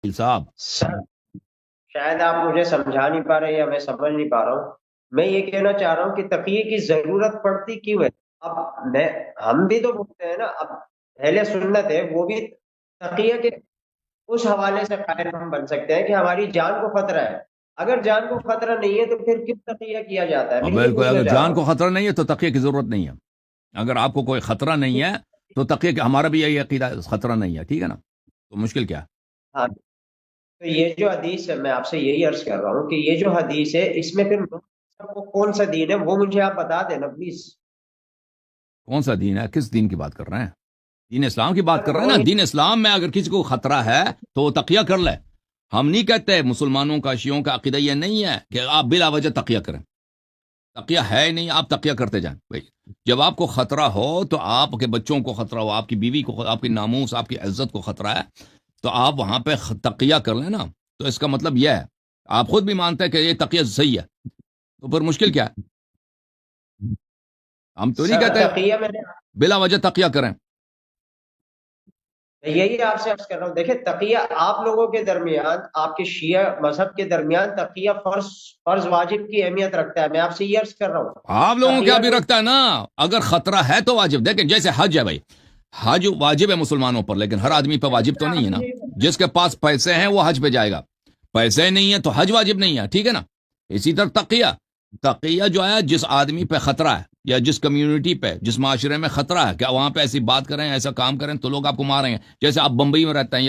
صاحب سر شاید آپ مجھے سمجھا نہیں پا رہے یا میں سمجھ نہیں پا رہا ہوں. میں یہ کہنا چاہ رہا ہوں کہ تقیے کی ضرورت پڑتی کیوں ہے. اب میں ہم بھی تو بولتے ہیں نا. اب اہل سنت ہے وہ بھی تقیے کے اس حوالے سے قائل ہم بن سکتے ہیں کہ ہماری جان کو خطرہ ہے. اگر جان کو خطرہ نہیں ہے تو پھر کس تقیہ کیا جاتا ہے. میں یہ بالکل، پوچھنا اگر چاہ رہا جان ہوں. کو خطرہ نہیں ہے تو تقیہ کی ضرورت نہیں ہے. اگر آپ کو کوئی خطرہ نہیں ہے تو تقیہ کہ ہمارا بھی یہی عقیدہ ہے، خطرہ نہیں ہے، ٹھیک ہے نا، تو مشکل کیا ہے؟ ہاں، تو یہ جو حدیث ہے میں آپ سے یہی عرض کر رہا ہوں کہ یہ جو حدیث ہے اس میں پھر کو کون سا دین ہے وہ مجھے آپ بتا دینا پلیز. کون سا دین ہے؟ کس دین کی بات کر رہے ہیں؟ دین اسلام کی بات سر کر رہے ہیں نا. دین اسلام میں اگر کسی کو خطرہ ہے تو وہ تقیہ کر لے. ہم نہیں کہتے مسلمانوں کا، شیعوں کا عقیدہ یہ نہیں ہے کہ آپ بلا وجہ تقیہ کریں. تقیہ ہے ہی نہیں، آپ تقیہ کرتے جائیں. بھائی جب آپ کو خطرہ ہو تو آپ کے بچوں کو خطرہ ہو، آپ کی بیوی کو، آپ کی ناموس، آپ کی عزت کو خطرہ ہے، تو آپ وہاں پہ تقیہ کر لیں نا. تو اس کا مطلب یہ ہے آپ خود بھی مانتے ہیں کہ یہ تقیہ صحیح ہے، تو پھر مشکل کیا ہے؟ ہم تو نہیں سر کہتے تقیہ میں نے بلا وجہ تقیہ کریں. یہی آپ سے عرض کر رہا ہوں. دیکھیں تقیہ آپ لوگوں کے درمیان، آپ کے شیعہ مذہب کے درمیان تقیہ فرض واجب کی اہمیت رکھتا ہے. میں آپ سے یہ عرض کر رہا ہوں آپ لوگوں کیا تقیہ بھی کو. رکھتا ہے نا. اگر خطرہ ہے تو واجب. دیکھیں جیسے حج ہے بھائی، حج واجب ہے مسلمانوں پر، لیکن ہر آدمی پہ واجب تو نہیں ہے نا. جس کے پاس پیسے ہیں وہ حج پہ جائے گا، پیسے نہیں ہے تو حج واجب نہیں ہے، ٹھیک ہے نا. اسی طرح تقیہ، تقیہ جو ہے جس آدمی پہ خطرہ ہے یا جس کمیونٹی پہ، جس معاشرے میں خطرہ ہے کہ وہاں پہ ایسی بات کریں، ایسا کام کریں تو لوگ آپ کو ماریں گے. جیسے آپ بمبئی میں رہتے ہیں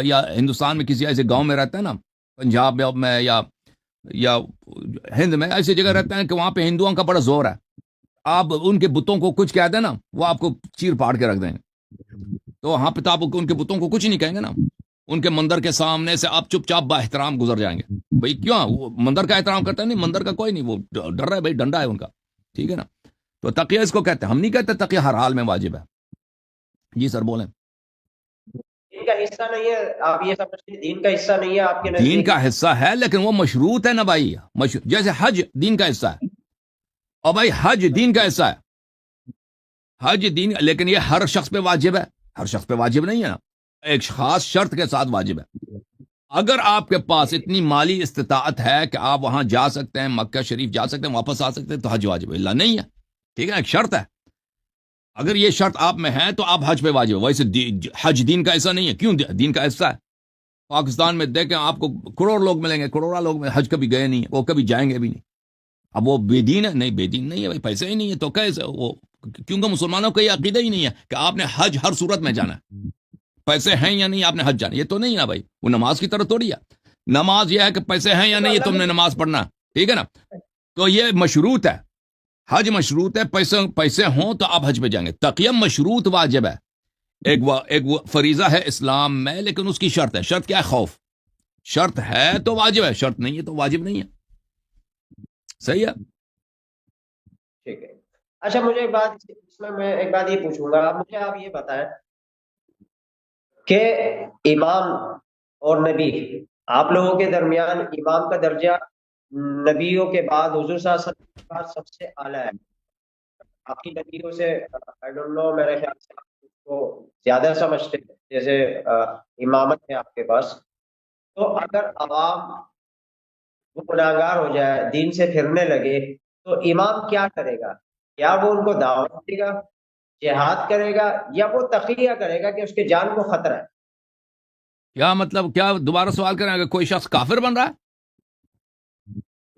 یا ہندوستان میں کسی ایسے گاؤں میں رہتے ہیں نا، پنجاب میں یا ہند میں ایسی جگہ رہتے ہیں کہ وہاں پہ ہندوؤں کا بڑا زور ہے. آپ ان کے بتوں کو کچھ کہہ دیں نا، وہ آپ کو چیر پاڑ کے رکھ دیں گے. تو وہاں پہ تو آپ ان کے بتوں کو کچھ نہیں کہیں گے نا. ان کے مندر کے سامنے سے آپ چپ چاپ با احترام گزر جائیں گے. بھائی کیوں؟ وہ مندر کا احترام کرتا ہے؟ نہیں، مندر کا کوئی نہیں، وہ ڈر رہا ہے بھائی، ڈنڈا ہے ان کا، ٹھیک ہے نا. تو تقیہ اس کو کہتے ہیں. ہم نہیں کہتے تقیہ ہر حال میں واجب ہے. جی سر بولیں. دین کا حصہ نہیں ہے آپ یہ سمجھتے ہیں؟ دین کا حصہ نہیں ہے آپ کے دین نزدیک؟ کا حصہ ہے لیکن وہ مشروط ہے نا بھائی. جیسے حج دین کا حصہ ہے، اور بھائی حج دین کا حصہ ہے. حج دین، لیکن یہ ہر شخص پہ واجب ہے؟ ہر شخص پہ واجب نہیں ہے نا، ایک خاص شرط کے ساتھ واجب ہے. اگر آپ کے پاس اتنی مالی استطاعت ہے کہ آپ وہاں جا سکتے ہیں، مکہ شریف جا سکتے ہیں، واپس آ سکتے ہیں، تو حج واجب ہے. اللہ نہیں ہے، ٹھیک ہے نا، ایک شرط ہے. اگر یہ شرط آپ میں ہے تو آپ حج پہ واجب ہے. ویسے حج دین کا حصہ نہیں ہے. کیوں دین کا حصہ ہے؟ پاکستان میں دیکھیں آپ کو کروڑ لوگ ملیں گے، کروڑا لوگ میں حج کبھی گئے نہیں ہیں، وہ کبھی جائیں گے بھی نہیں. اب وہ بے دین ہے؟ نہیں، بے دین نہیں ہے بھائی، پیسے ہی نہیں ہے تو کیسے وہ؟ کیونکہ مسلمانوں کا یہ عقیدہ ہی نہیں ہے کہ آپ نے حج ہر صورت میں جانا ہے. پیسے ہیں یا نہیں آپ نے حج جانا، یہ تو نہیں ہے بھائی. وہ نماز کی طرح تھوڑی ہے. نماز یہ ہے کہ پیسے ہیں یا نہیں ہے تم نے نماز پڑھنا، ٹھیک ہے نا. تو یہ مشروط ہے. حج مشروط ہے، پیسے ہوں تو آپ حج پہ جائیں گے. تقیہ مشروط واجب ہے. ایک فریضہ ہے اسلام میں، لیکن اس کی شرط ہے. شرط کیا ہے؟ خوف. شرط ہے تو واجب ہے، شرط نہیں ہے تو واجب نہیں ہے. صحیح ہے. ٹھیک ہے. اچھا مجھے ایک بات اس میں ایک بات یہ پوچھوں گا. آپ یہ بتائیں کہ امام اور نبی، آپ لوگوں کے درمیان امام کا درجہ نبیوں کے بعد حضور صلی اللہ علیہ وسلم کے بعد سب سے اعلیٰ ہے. آپ کی نبیوں سے I don't know، میرے خیال سے آپ اس کو زیادہ سمجھتے ہیں جیسے امامت ہے آپ کے پاس. تو اگر عوام وہ گناہگار ہو جائے، دین سے پھرنے لگے، تو امام کیا کرے گا؟ کیا وہ ان کو دعوت دے گا، جہاد کرے گا، یا وہ تقیہ کرے گا کہ اس کے جان کو خطرہ ہے؟ کیا مطلب؟ کیا دوبارہ سوال کریں؟ اگر کوئی شخص کافر بن رہا ہے؟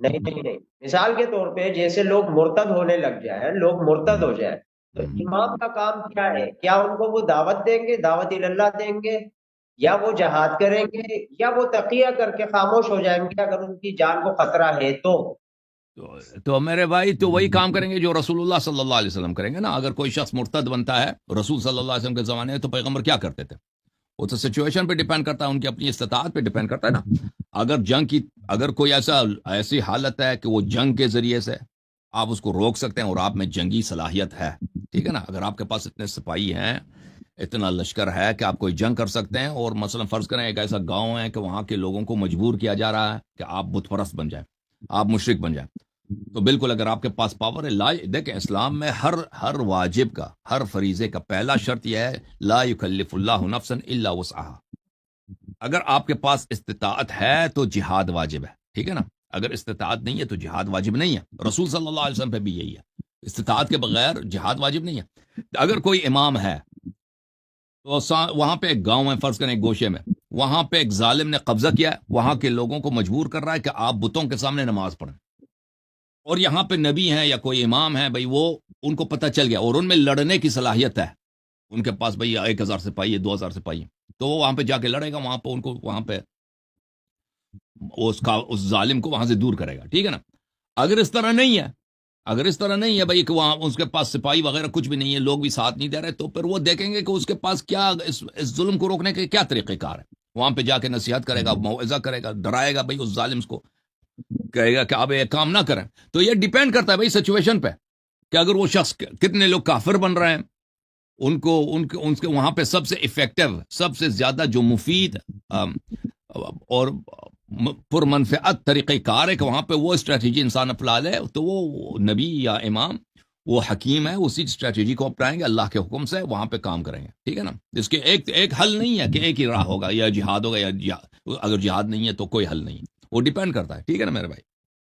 نہیں نہیں نہیں، مثال کے طور پہ جیسے لوگ مرتد ہونے لگ جائیں، لوگ مرتد ہو جائیں، تو امام کا کام کیا ہے؟ کیا ان کو وہ دعوت دیں گے، دعوت اللہ دیں گے، یا وہ جہاد کریں گے، یا وہ تقیہ کر کے خاموش ہو جائیں گے اگر ان کی جان کو خطرہ ہے تو؟ تو میرے بھائی تو وہی کام کریں گے جو رسول اللہ صلی اللہ علیہ وسلم کریں گے نا. اگر کوئی شخص مرتد بنتا ہے، رسول صلی اللہ علیہ وسلم کے زمانے میں تو پیغمبر کیا کرتے تھے؟ وہ تو سچویشن پہ ڈیپینڈ کرتا ہے، ان کی اپنی استطاعت پہ ڈیپینڈ کرتا ہے نا. اگر کوئی ایسی حالت ہے کہ وہ جنگ کے ذریعے سے آپ اس کو روک سکتے ہیں اور آپ میں جنگی صلاحیت ہے، ٹھیک ہے نا، اگر آپ کے پاس اتنے سپاہی ہیں، اتنا لشکر ہے کہ آپ کوئی جنگ کر سکتے ہیں، اور مثلا فرض کریں ایک ایسا گاؤں ہے کہ وہاں کے لوگوں کو مجبور کیا جا رہا ہے کہ آپ بت پرست بن جائیں، آپ مشرک بن جائیں، تو بالکل اگر آپ کے پاس پاور ہے. دیکھیں اسلام میں ہر واجب کا، ہر فریضے کا پہلا شرط یہ ہے لا یکلف اللہ نفسا الا وسعها. اگر آپ کے پاس استطاعت ہے تو جہاد واجب ہے، ٹھیک ہے نا. اگر استطاعت نہیں ہے تو جہاد واجب نہیں ہے. رسول صلی اللہ علیہ وسلم پہ بھی یہی ہے، استطاعت کے بغیر جہاد واجب نہیں ہے. اگر کوئی امام ہے تو وہاں پہ ایک گاؤں ہے، فرض کریں ایک گوشے میں، وہاں پہ ایک ظالم نے قبضہ کیا ہے، وہاں کے لوگوں کو مجبور کر رہا ہے کہ آپ بتوں کے سامنے نماز پڑھیں، اور یہاں پہ نبی ہیں یا کوئی امام ہے بھائی، وہ ان کو پتہ چل گیا اور ان میں لڑنے کی صلاحیت ہے، ان کے پاس بھائی 1000 سپاہی ہے، 2000 سپاہی ہے، تو وہ وہاں پہ جا کے لڑے گا، وہاں پہ ان کو وہاں پہ اس ظالم کو وہاں سے دور کرے گا، ٹھیک ہے نا. اگر اس طرح نہیں ہے، اگر اس طرح نہیں ہے بھائی کہ وہاں اس کے پاس سپاہی وغیرہ کچھ بھی نہیں ہے، لوگ بھی ساتھ نہیں دے رہے، تو پھر وہ دیکھیں گے کہ اس کے پاس کیا اس ظلم کو روکنے کے کیا طریقہ کار ہے. وہاں پہ جا کے نصیحت کرے گا، موعظہ کرے گا، ڈرائے گا بھائی اس ظالم کو، کہے گا کہ آپ یہ کام نہ کریں. تو یہ ڈیپینڈ کرتا ہے بھائی سچویشن پہ کہ اگر وہ شخص، کتنے لوگ کافر بن رہے ہیں، ان کے وہاں پہ سب سے افیکٹو، سب سے زیادہ جو مفید اور پر منفعت طریقہ کار ہے کہ وہاں پہ وہ اسٹریٹجی انسان اپنا لے، تو وہ نبی یا امام وہ حکیم ہے، اسی اسٹریٹجی کو اپنائیں گے، اللہ کے حکم سے وہاں پہ کام کریں گے، ٹھیک ہے نا. اس کے ایک حل نہیں ہے کہ ایک ہی راہ ہوگا، یا جہاد ہوگا، یا اگر جہاد نہیں ہے تو کوئی حل نہیں ہے، وہ ڈیپینڈ کرتا ہے، ٹھیک ہے نا میرے بھائی.